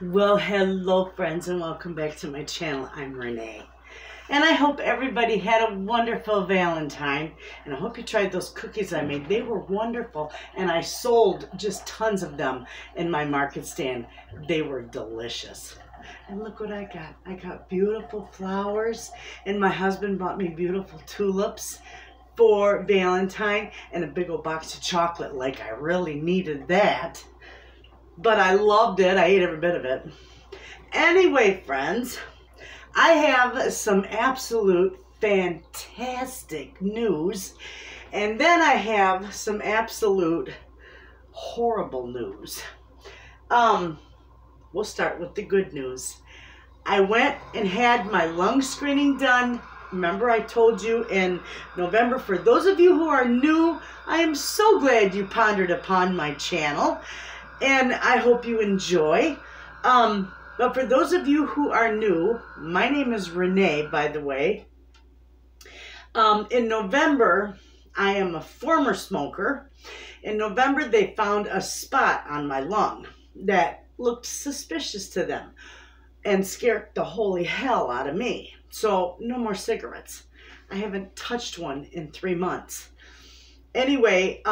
Well, hello friends and welcome back to my channel. I'm Renee. And I hope everybody had a wonderful Valentine. And I hope you tried those cookies I made. They were wonderful. And I sold just tons of them in my market stand. They were delicious. And look what I got. I got beautiful flowers. And my husband bought me beautiful tulips for Valentine. And a big old box of chocolate. Like I really needed that. But I loved it. I ate every bit of it. Anyway, friends, I have some absolute fantastic news. And then I have some absolute horrible news. We'll start with the good news. I went and had my lung screening done. Remember I told you in November. For those of you who are new, I am so glad you pondered upon my channel. And I hope you enjoy. But for those of you who are new, my name is Renee, by the way. In November, I am a former smoker. In November, they found a spot on my lung that looked suspicious to them and scared the holy hell out of me. So no more cigarettes. I haven't touched one in 3 months. Anyway,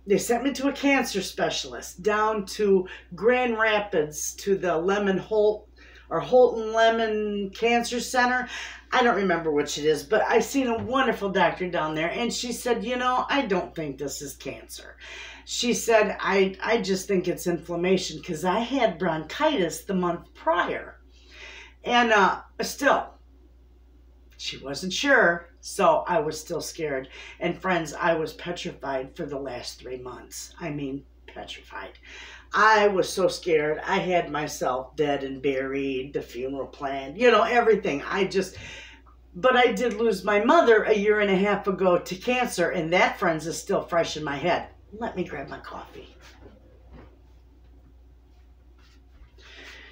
they sent me to a cancer specialist down to Grand Rapids to the Holton Lemon Cancer Center. I don't remember which it is, but I seen a wonderful doctor down there, and she said, you know, I don't think this is cancer. She said, I just think it's inflammation because I had bronchitis the month prior. And still, she wasn't sure. So I was still scared. And friends, I was petrified for the last 3 months. I mean, petrified. I was so scared. I had myself dead and buried, the funeral planned, you know, everything. But I did lose my mother a year and a half ago to cancer. And that, friends, is still fresh in my head. Let me grab my coffee.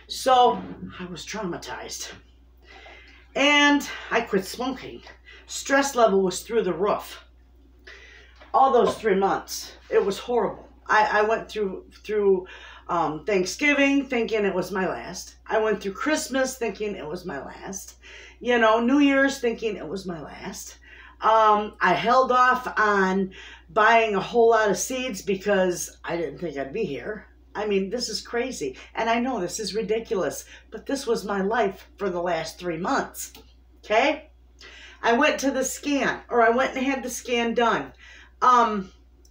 So I was traumatized. And I quit smoking. Stress level was through the roof. All those 3 months, it was horrible. I went through Thanksgiving thinking it was my last. I went through Christmas thinking it was my last. You know, New Year's thinking it was my last. I held off on buying a whole lot of seeds because I didn't think I'd be here. I mean, this is crazy. And I know this is ridiculous, but this was my life for the last 3 months. Okay? I went to the scan, or I went and had the scan done. And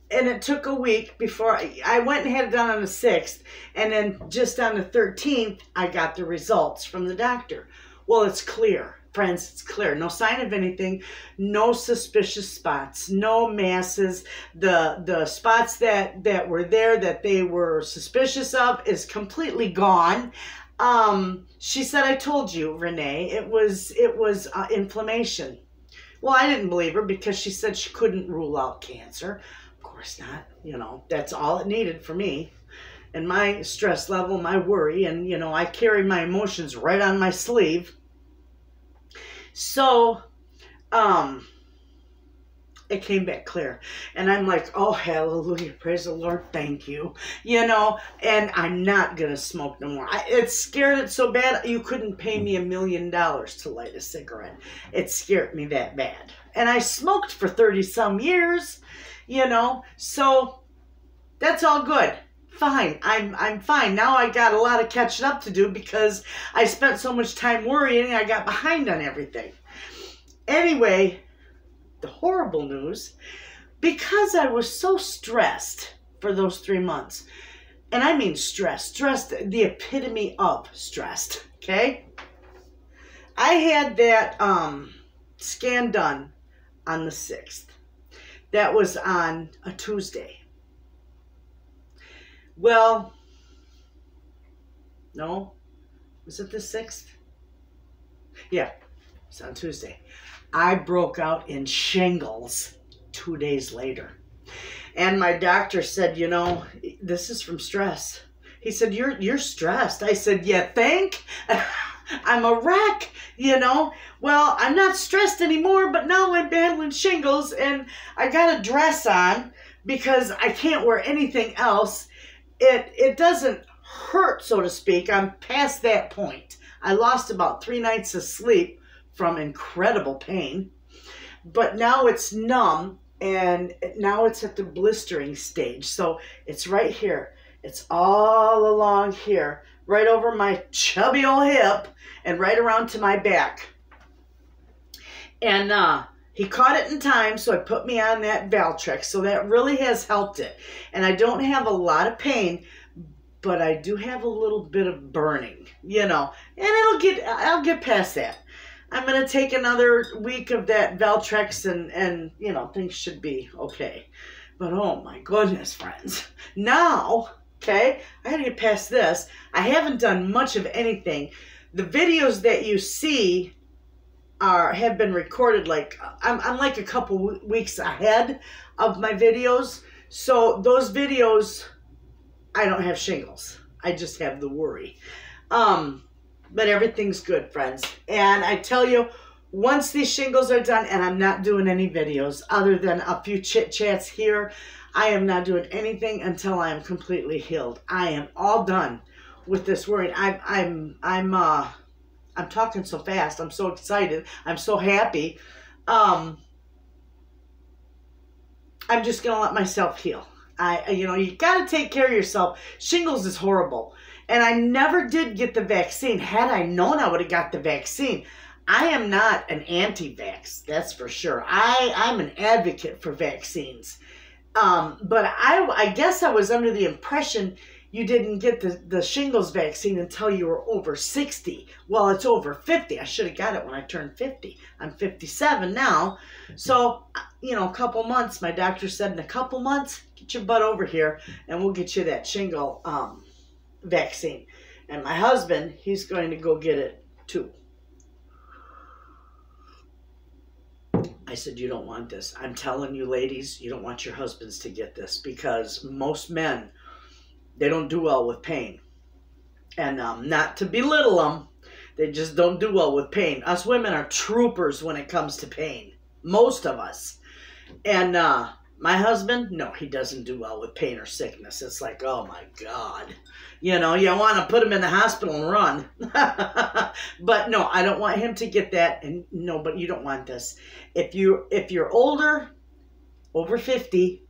it took a week before I went and had it done on the 6th. And then just on the 13th, I got the results from the doctor. Well, it's clear. Friends, it's clear. No sign of anything. No suspicious spots. No masses. The spots that were there that they were suspicious of is completely gone. She said, I told you, Renee, it was inflammation. Well, I didn't believe her because she said she couldn't rule out cancer. Of course not. You know, that's all it needed for me. And my stress level, my worry, and, you know, I carry my emotions right on my sleeve. So, it came back clear. And I'm like, oh, hallelujah, praise the Lord, thank you. You know, and I'm not going to smoke no more. It scared it so bad, you couldn't pay me $1 million to light a cigarette. It scared me that bad. And I smoked for 30-some years, you know, so that's all good. Fine, I'm fine. Now I got a lot of catching up to do because I spent so much time worrying, I got behind on everything. Anyway, the horrible news, because I was so stressed for those 3 months, and I mean stressed, the epitome of stressed, okay? I had that scan done on the 6th. That was on a Tuesday. Well, no, was it the 6th? Yeah, it's on Tuesday. I broke out in shingles 2 days later. And my doctor said, you know, this is from stress. He said, you're stressed. I said, you think? I'm a wreck, you know. Well, I'm not stressed anymore, but now I'm battling shingles and I got a dress on because I can't wear anything else. It doesn't hurt, so to speak. I'm past that point. I lost about 3 nights of sleep from incredible pain. But now it's numb, and now it's at the blistering stage. So it's right here. It's all along here, right over my chubby old hip and right around to my back. And he caught it in time, so I put me on that Valtrex. So that really has helped it. And I don't have a lot of pain, but I do have a little bit of burning, you know. And I'll get past that. I'm going to take another week of that Valtrex and, you know, things should be okay. But, oh, my goodness, friends. Now, okay, I got to get past this. I haven't done much of anything. The videos that you see have been recorded, like, I'm like a couple weeks ahead of my videos. So those videos, I don't have shingles. I just have the worry. But everything's good, friends. And I tell you, once these shingles are done, and I'm not doing any videos other than a few chit chats here, I am not doing anything until I am completely healed. I am all done with this worry. I'm talking so fast. I'm so excited. I'm so happy. I'm just gonna let myself heal. You know, you got to take care of yourself. Shingles is horrible. And I never did get the vaccine. Had I known, I would have got the vaccine. I am not an anti-vax, that's for sure. I'm an advocate for vaccines. But I guess I was under the impression you didn't get the shingles vaccine until you were over 60. Well, it's over 50. I should have got it when I turned 50. I'm 57 now. So, you know, a couple months, my doctor said in a couple months, get your butt over here and we'll get you that shingle vaccine. And my husband, he's going to go get it too. I said, you don't want this. I'm telling you, ladies, you don't want your husbands to get this because most men, they don't do well with pain. And not to belittle them, they just don't do well with pain. Us women are troopers when it comes to pain. Most of us. And my husband, no, he doesn't do well with pain or sickness. It's like, oh my God. You know, you want to put him in the hospital and run. But no, I don't want him to get that. And no, but you don't want this. If you're older, over 50,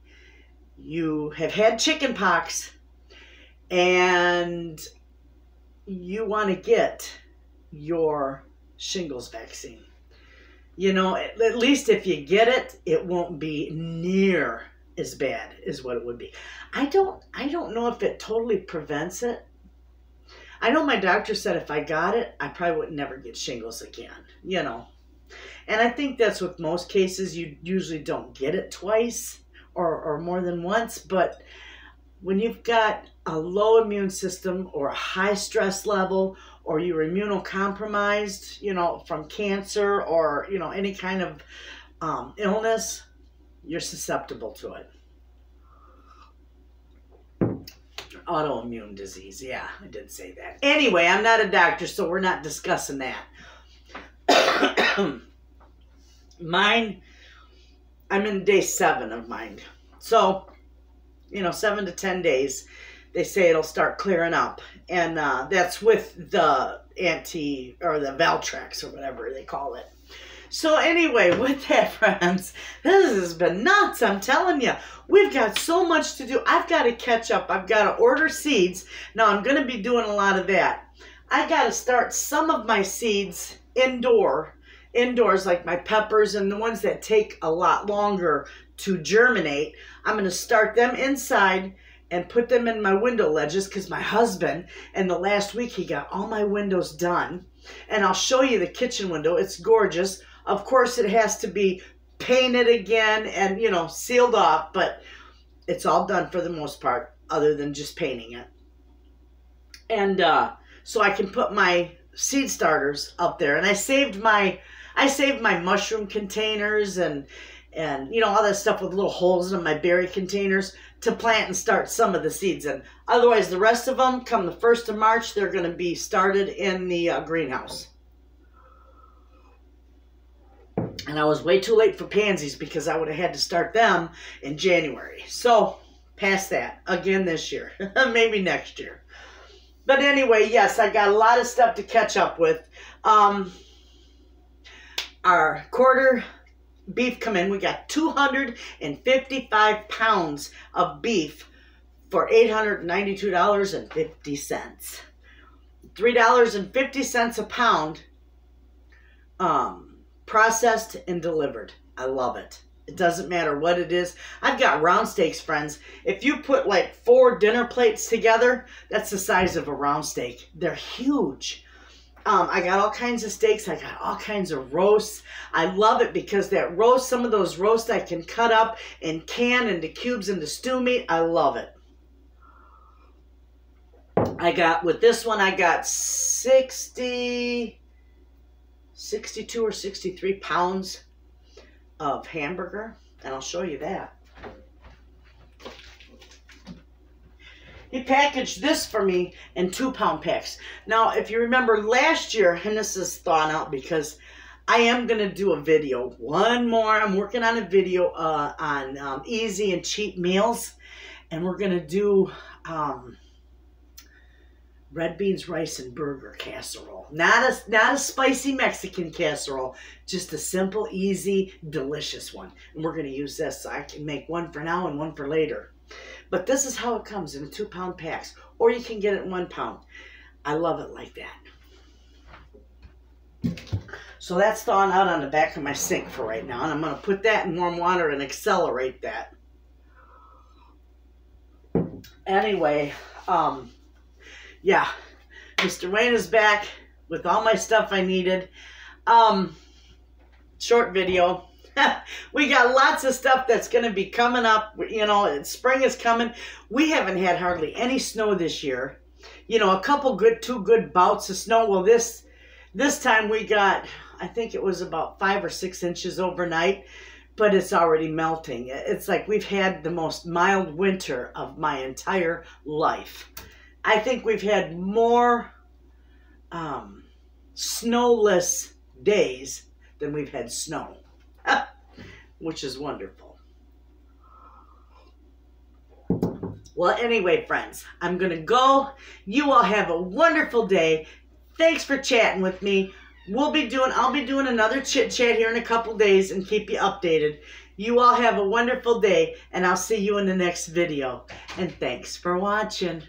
you have had chicken pox, and you want to get your shingles vaccine. You know, at least if you get it, it won't be near as bad as what it would be. I don't know if it totally prevents it. I know my doctor said if I got it, I probably would never get shingles again, you know. And I think that's with most cases. You usually don't get it twice or more than once. But when you've got a low immune system or a high stress level, or you're immunocompromised, you know, from cancer or, you know, any kind of illness, you're susceptible to it. Autoimmune disease. Yeah, I did say that. Anyway, I'm not a doctor, so we're not discussing that. Mine, I'm in day 7 of mine. So, you know, 7 to 10 days, they say it'll start clearing up. And that's with the the Valtrex or whatever they call it. So anyway, with that, friends, this has been nuts. I'm telling you, we've got so much to do. I've got to catch up. I've got to order seeds. Now, I'm going to be doing a lot of that. I got to start some of my seeds indoors, like my peppers and the ones that take a lot longer to germinate. I'm going to start them inside and put them in my window ledges because my husband, in the last week, he got all my windows done. And I'll show you the kitchen window. It's gorgeous. Of course, it has to be painted again and, you know, sealed off, but it's all done for the most part, other than just painting it. And so I can put my seed starters up there. And I saved my mushroom containers and you know, all that stuff with little holes in my berry containers to plant and start some of the seeds in. Otherwise, the rest of them, come the 1st of March, they're going to be started in the greenhouse. And I was way too late for pansies because I would have had to start them in January. So, past that. Again this year. Maybe next year. But anyway, yes, I got a lot of stuff to catch up with. Our quarter beef come in. We got 255 pounds of beef for $892.50. $3.50 a pound, processed and delivered. I love it. It doesn't matter what it is. I've got round steaks, friends. If you put like 4 dinner plates together, that's the size of a round steak. They're huge. I got all kinds of steaks. I got all kinds of roasts. I love it because that roast, some of those roasts I can cut up and can into cubes into stew meat. I love it. I got, with this one, I got 62 or 63 pounds of hamburger, and I'll show you that. He packaged this for me in 2-pound packs. Now, if you remember last year, and this is thawing out because I am going to do a video. One more. I'm working on a video on easy and cheap meals, and we're going to do red beans, rice, and burger casserole. Not a spicy Mexican casserole, just a simple, easy, delicious one. And we're going to use this, so I can make one for now and one for later. But this is how it comes in a 2-pound packs, or you can get it in 1 pound. I love it like that. So that's thawing out on the back of my sink for right now, and I'm going to put that in warm water and accelerate that. Anyway, yeah, Mr. Wayne is back with all my stuff I needed. Short video. We got lots of stuff that's going to be coming up. You know, spring is coming. We haven't had hardly any snow this year. You know, a couple two good bouts of snow. Well, this time we got, I think it was about 5 or 6 inches overnight, but it's already melting. It's like we've had the most mild winter of my entire life. I think we've had more snowless days than we've had snow, which is wonderful. Well, anyway, friends, I'm going to go. You all have a wonderful day. Thanks for chatting with me. I'll be doing another chit chat here in a couple days and keep you updated. You all have a wonderful day, and I'll see you in the next video. And thanks for watching.